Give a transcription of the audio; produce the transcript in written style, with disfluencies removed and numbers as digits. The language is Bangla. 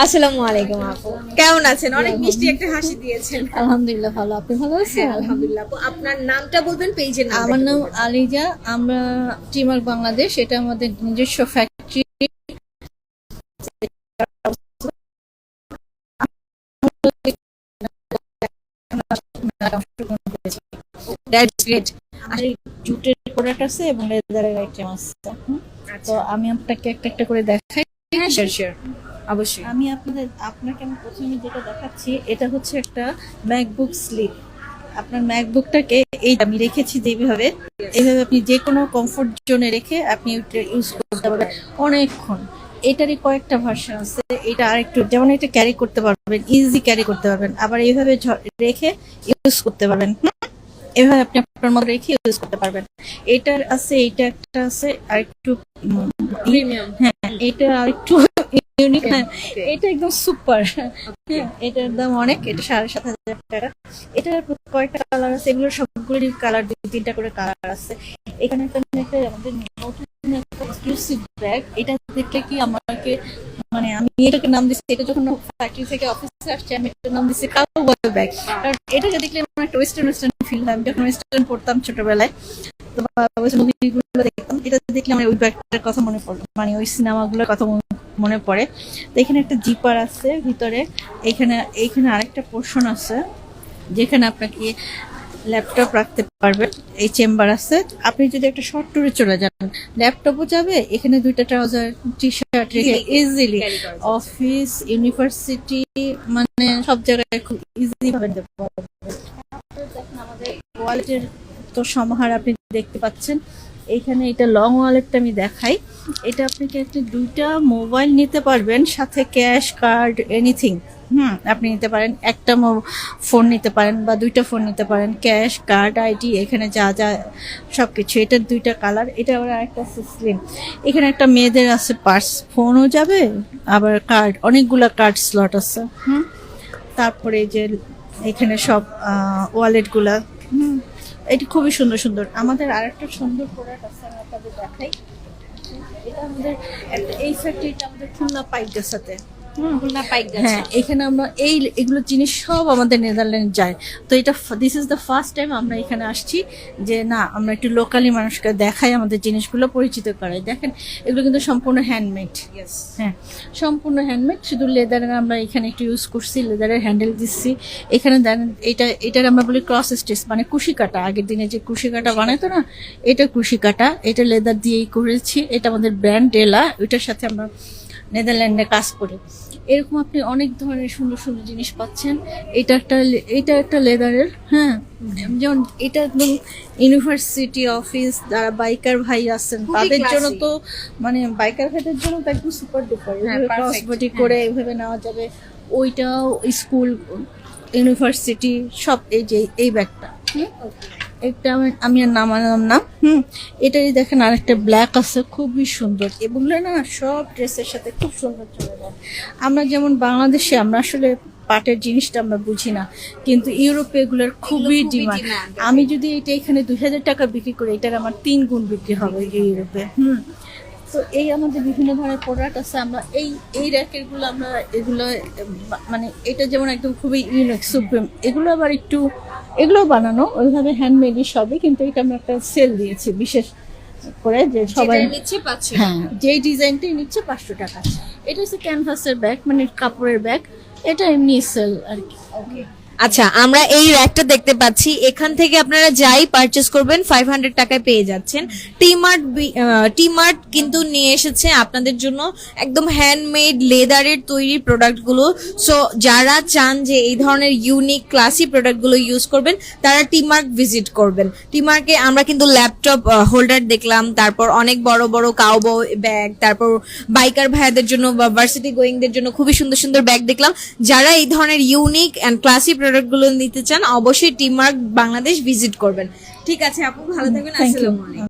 আসসালামু আলাইকুম আপু, কেমন আছেন? অনেক মিষ্টি একটা হাসি দিয়েছেন। আলহামদুলিল্লাহ ভালো, আপনি ভালো হ্যাঁ আছেন? আলহামদুলিল্লাহ আপু, আপনার নামটা বলবেন, পেজের নাম। আমার নাম আলিজা, আমরা টিমার্ক বাংলাদেশ, এটা আমাদের নিজস্ব ফ্যাক্টরি। That's great. আর এই জুটের প্রোডাক্ট আছে এবং লেদারের আইটেম আছে। তো আমি আপনাকে একটা একটা করে দেখাই। হ্যাঁ শিওর অবশ্যই। আমি আপনাকে প্রথমে যেটা দেখাচ্ছি, এটা হচ্ছে একটা ম্যাকবুক স্লিপ। আপনার ম্যাকবুকটাকে এই আমি রেখেছি যেভাবে, এইভাবে আপনি যে কোনো কমফোর্ট জোনে রেখে আপনি ইউজ করতে পারবেন অনেকক্ষণ। এটারই কয়েকটা ভার্সন আছে, এটা আরেকটু যেমন এটা ক্যারি করতে পারবেন, ইজি ক্যারি করতে পারবেন, আবার এইভাবে রেখে ইউজ করতে পারবেন। এভাবে আপনি আপনার মতো রেখে ইউজ করতে পারবেন। এটার আছে, এটা একটা আছে আর একটু প্রিমিয়াম। হ্যাঁ, এটা আর একটু ইউনিক। হ্যাঁ, এটা একদম সুপার। হ্যাঁ, এটার দাম অনেক, এটা 7,500 টাকা। এটার কয়েকটা কালার আছে, এগুলোর সবগুলোরই কালার 2-3টা করে কালার আছে। এখানে একটা আমাদের নতুন একটা এক্সক্লুসিভ ব্যাগ, এটা দেখলে কি আমাকে মানে আমি এটাকে নাম দিচ্ছি, এটা যখন ফ্যাক্টরি থেকে অফিসে আসছে আমি এটার নাম দিচ্ছি কাউবয় ব্যাগ। কারণ এটাকে দেখলে আমার একটা ওয়েস্টার্ন ফিল হয়। আমি যখন ওয়েস্টার্ন পড়তাম ছোটবেলায়, তো মুভিগুলো দেখতাম, এটা দেখলে আমার ওই ব্যাগটার কথা মনে পড়লো, মানে ওই সিনেমাগুলোর কথা মনে পড়ে। তো এখানে একটা জিপার আছে ভিতরে, এইখানে আরেকটা পোর্শন আছে যেখানে আপনাকে ল্যাপটপ রাখতে পারবেন। এই চেম্বার আছে, আপনি যদি একটা শর্ট ট্যুরে চলে যান, ল্যাপটপও যাবে, এখানে 2টা ট্রাউজার টি শার্ট রেখে ইজিলি অফিস, ইউনিভার্সিটি, মানে সব জায়গায় খুব ইজি ভাবে যেতে পারবেন। দেখেন আমাদের ওয়ালেটের তো সমাহার আপনি দেখতে পাচ্ছেন। এইখানে এটা লং ওয়ালেটটা আমি দেখাই। এটা আপনি 2টা মোবাইল নিতে পারবেন, সাথে ক্যাশ, কার্ড, এনিথিং। আপনি নিতে পারেন, একটা ফোন নিতে পারেন বা 2টা ফোন নিতে পারেন, ক্যাশ, কার্ড, আইডি, এখানে যা যা সবকিছু। এটার 2টা কালার। এটা আবার আরেকটা স্লিম। এখানে একটা মেয়েদের আছে পার্স, ফোনও যাবে আবার কার্ড, অনেকগুলা কার্ড স্লট আছে। তারপরে যে এখানে সব ওয়ালেটগুলা। এটি খুবই সুন্দর সুন্দর। আমাদের আরেকটা সুন্দর প্রোডাক্ট আছে, আমি আপনাদের দেখাই। এটা আমাদের এই ফ্যাক্টরিটা আমাদের খুলনা পাইকদের সাথে। খুলনা পাইকগাছা। হ্যাঁ, এখানে আমরা এগুলো জিনিস সব আমাদের নেদারল্যান্ড যায়। তো এটা this is the first time আমরা এখানে আসছি, যে না আমরা একটু লোকালি মানুষকে দেখাই, আমাদের জিনিসগুলো পরিচিত করাই। দেখেন এগুলো কিন্তু সম্পূর্ণ হ্যান্ডমেড। হ্যাঁ, সম্পূর্ণ হ্যান্ডমেড। শুধু লেদারের আমরা এখানে একটু ইউজ করছি, লেদারের হ্যান্ডেল দিচ্ছি। এখানে দেখেন এটার আমরা বলি ক্রস স্টিচ, মানে কুশি কাটা। আগের দিনে যে কুশি কাটা বানাইতো না, এটা কুশি কাটা, এটা লেদার দিয়েই করেছি। এটা আমাদের ব্র্যান্ড ডেলা, ওইটার সাথে আমরা নেদারল্যান্ডে কাজ করি। এরকম আপনি অনেক ধরনের সুন্দর সুন্দর জিনিস পাচ্ছেন। এটা একটা লেদারের। হ্যাঁ, যেমন এটা একদম ইউনিভার্সিটি, অফিস, যারা বাইকার ভাই আছেন তাদের জন্য তো, মানে বাইকার ভাইদের জন্য তো একদম সুপার ডুপার। ক্রস বডি করে এভাবে নেওয়া যাবে। ওইটাও স্কুল, ইউনিভার্সিটি সব। এই যে এই ব্যাগটা, এটা আমি আর নামালাম না। এটারই দেখেন আরেকটা ব্ল্যাক আছে, খুবই সুন্দর। এগুলো না সব ড্রেসের সাথে খুব সুন্দর চলে যায়। আমরা যেমন বাংলাদেশে আমরা আসলে পাটের জিনিসটা আমরা বুঝি না, কিন্তু ইউরোপে এগুলোর খুবই ডিমান্ড। আমি যদি এটা এখানে 2,000 টাকা বিক্রি করি, এটার আমার 3 গুণ বিক্রি হবে ইউরোপে। তো এই আমাদের বিভিন্ন ধরনের প্রোডাক্ট আছে। আমরা এই র্যাকের গুলো আমরা এগুলো মানে এটা যেমন একদম খুবই ইউনিক সুপ্রিম, এগুলো আবার একটু এগুলো বানানো ওইভাবে হ্যান্ডমেডই সবই, কিন্তু এটা আমরা একটা সেল দিয়েছি বিশেষ করে, যে সবাই নিচ্ছে পাচ্ছে। হ্যাঁ, যেই ডিজাইনটাই নিচ্ছে 500 টাকা। এটা হচ্ছে ক্যানভাসের ব্যাগ, মানে কাপড়ের ব্যাগ। এটা এমনি সেল আর কি। আচ্ছা, আমরা এই র্যাকটা দেখতে পাচ্ছি, এখান থেকে আপনারা যাই পারচেজ করবেন 500 টাকায় পেয়ে যাচ্ছেন। টিমার্ট কিন্তু নিয়ে এসেছে আপনাদের জন্য একদম হ্যান্ডমেড লেদারের তৈরি প্রোডাক্টগুলো। সো যারা চান যে এই ধরনের ইউনিক ক্লাসি প্রোডাক্টগুলো ইউজ করবেন, তারা টিমার্ক ভিজিট করবেন। টিমার্কে আমরা কিন্তু ল্যাপটপ হোল্ডার দেখলাম, তারপর অনেক বড় বড় কাউবয় ব্যাগ, তারপর বাইকার ভাইয়াদের জন্য বা ভার্সিটি গোয়িংদের জন্য খুবই সুন্দর সুন্দর ব্যাগ দেখলাম। যারা এই ধরনের ইউনিক অ্যান্ড ক্লাসি প্রোডাক্টগুলো নিতে চান, অবশ্যই টিমার্ক বাংলাদেশ ভিজিট করবেন। ঠিক আছে আপু, ভালো থাকবেন। আসসালামু আলাইকুম।